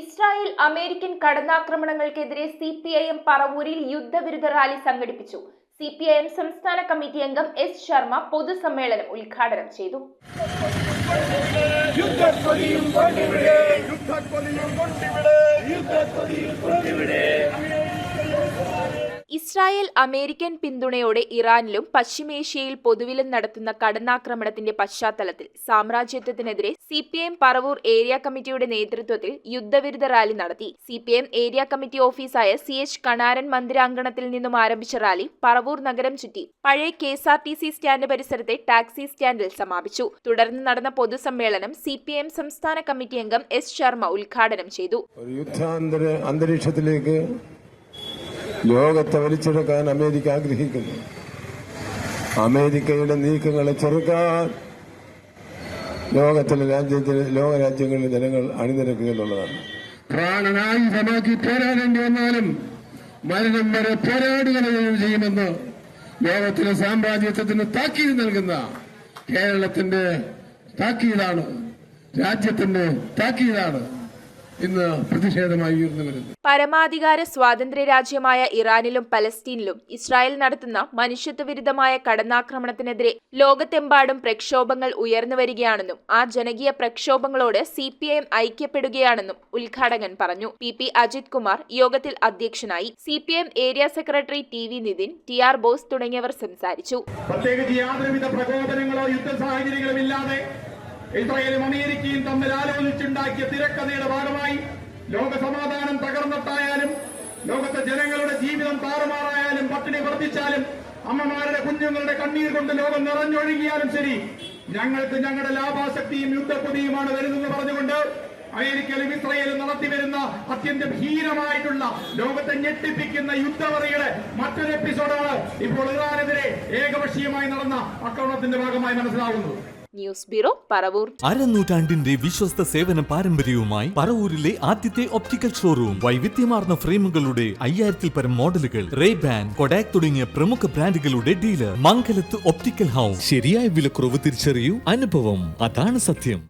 Israel American കടന്നാക്രമണങ്ങൾക്കെതിരെ CPIM പറവൂരിൽ യുദ്ധവിരുദ്ധ rally സംഘടിപ്പിച്ചു. CPIM സംസ്ഥാന committee അംഗം എസ് ശർമ്മ പൊതുസമ്മേളനം ഉദ്ഘാടനം ചെയ്തു. ഇസ്രായേൽ അമേരിക്കൻ പിന്തുണയോടെ ഇറാനിലും പശ്ചിമേഷ്യയിൽ പൊതുവിലും നടത്തുന്ന കടന്നാക്രമണത്തിന്റെ പശ്ചാത്തലത്തിൽ സാമ്രാജ്യത്വത്തിനെതിരെ സിപിഐഎം പറവൂർ ഏരിയ കമ്മിറ്റിയുടെ നേതൃത്വത്തിൽ യുദ്ധവിരുദ്ധ റാലി നടത്തി. സിപിഐഎം ഏരിയ കമ്മിറ്റി ഓഫീസായ CH കണാരൻ മന്ദിരാങ്കണത്തിൽ നിന്നും ആരംഭിച്ച റാലി പറവൂർ നഗരം ചുറ്റി പഴയ KSRTC സ്റ്റാൻഡ് പരിസരത്തെ ടാക്സി സ്റ്റാൻഡിൽ സമാപിച്ചു. തുടർന്ന് നടന്ന പൊതുസമ്മേളനം സിപിഐഎം സംസ്ഥാന കമ്മിറ്റി അംഗം എസ് ശർമ്മ ഉദ്ഘാടനം ചെയ്തു. അന്തരീക്ഷത്തിലേക്ക് ലോകത്തെ വലിച്ചെടുക്കാൻ അമേരിക്ക ആഗ്രഹിക്കുന്നു. അമേരിക്കയുടെ നീക്കങ്ങളെ ചെറുക്കാൻ ലോകരാജ്യങ്ങളിലെ ജനങ്ങൾ അണിനിരക്കുക എന്നുള്ളതാണ്. പ്രാണനായുധമാക്കി പോരാടേണ്ടി വന്നാലും മരണം വരെ പോരാടുക ചെയ്യുമെന്ന് ലോകത്തിലെ സാമ്രാജ്യത്വത്തിന് താക്കീത് നൽകുന്ന കേരളത്തിന്റെ താക്കീതാണ്, രാജ്യത്തിന്റെ താക്കീതാണ് ഇന്ന് പ്രതിഷേധമായി ഉയർന്നു വരുന്നത്. പരമാധികാര സ്വാതന്ത്ര്യ രാജ്യമായ ഇറാനിലും പലസ്തീനിലും ഇസ്രായേൽ നടത്തുന്ന മനുഷ്യത്വ വിരുദ്ധമായ കടന്നാക്രമണത്തിനെതിരെ ലോകത്തെമ്പാടും പ്രക്ഷോഭങ്ങൾ ഉയർന്നു വരികയാണെന്നും ആ ജനകീയ പ്രക്ഷോഭങ്ങളോട് സിപിഐഎം ഐക്യപ്പെടുകയാണെന്നും ഉദ്ഘാടകൻ പറഞ്ഞു. PP അജിത് കുമാർ യോഗത്തിൽ അധ്യക്ഷനായി. CPIM area secretary TV Nithin, TR Bose തുടങ്ങിയവർ സംസാരിച്ചു. പ്രത്യേകിച്ച് യാതൊരുവിധ പ്രകോപനങ്ങളോ യുദ്ധ സാഹചര്യങ്ങളും ഇല്ലാതെ ഇസ്രായേലും അമേരിക്കയും തമ്മിൽ ആലോചിച്ചുണ്ടാക്കിയ തിരക്കഥയുടെ ഭാഗമായി ലോക സമാധാനം തകർന്നിട്ടായാലും, ലോകത്തെ ജനങ്ങളുടെ ജീവിതം താറുമാറായാലും, പട്ടിണി വർദ്ധിച്ചാലും, അമ്മമാരുടെ കുഞ്ഞുങ്ങളുടെ കണ്ണീർ കൊണ്ട് ലോകം നിറഞ്ഞൊഴുകിയാലും ശരി, ഞങ്ങൾക്ക് ഞങ്ങളുടെ ലാഭാസക്തിയും യുദ്ധപ്പൊതിയുമാണ് വരുന്നതെന്ന് പറഞ്ഞുകൊണ്ട് അമേരിക്കയിലും ഇസ്രായേലും നടത്തിവരുന്ന അത്യന്തം ഹീനമായിട്ടുള്ള ലോകത്തെ ഞെട്ടിപ്പിക്കുന്ന യുദ്ധവറിയുടെ മറ്റൊരു എപ്പിസോഡാണ് ഇപ്പോൾ ഇറാനെതിരെ ഏകപക്ഷീയമായി നടന്ന ആക്രമണത്തിന്റെ ഭാഗമായി മനസ്സിലാവുന്നത്. News bureau, Paravur. അരനൂറ്റാണ്ടിന്റെ വിശ്വസ്ത സേവന പാരമ്പര്യവുമായി പറവൂരിലെ ആദ്യത്തെ ഒപ്റ്റിക്കൽ ഷോറൂം. വൈവിധ്യമാർന്ന ഫ്രെയിമുകളുടെ 5000-ൽ പരം മോഡലുകൾ, റേബാൻ, കൊഡാക് തുടങ്ങിയ പ്രമുഖ ബ്രാൻഡുകളുടെ ഡീലർ. മംഗലത്ത് ഒപ്റ്റിക്കൽ ഹൗസ്. ശരിയായ വിലക്കുറവ് തിരിച്ചറിയൂ, അനുഭവം അതാണ് സത്യം.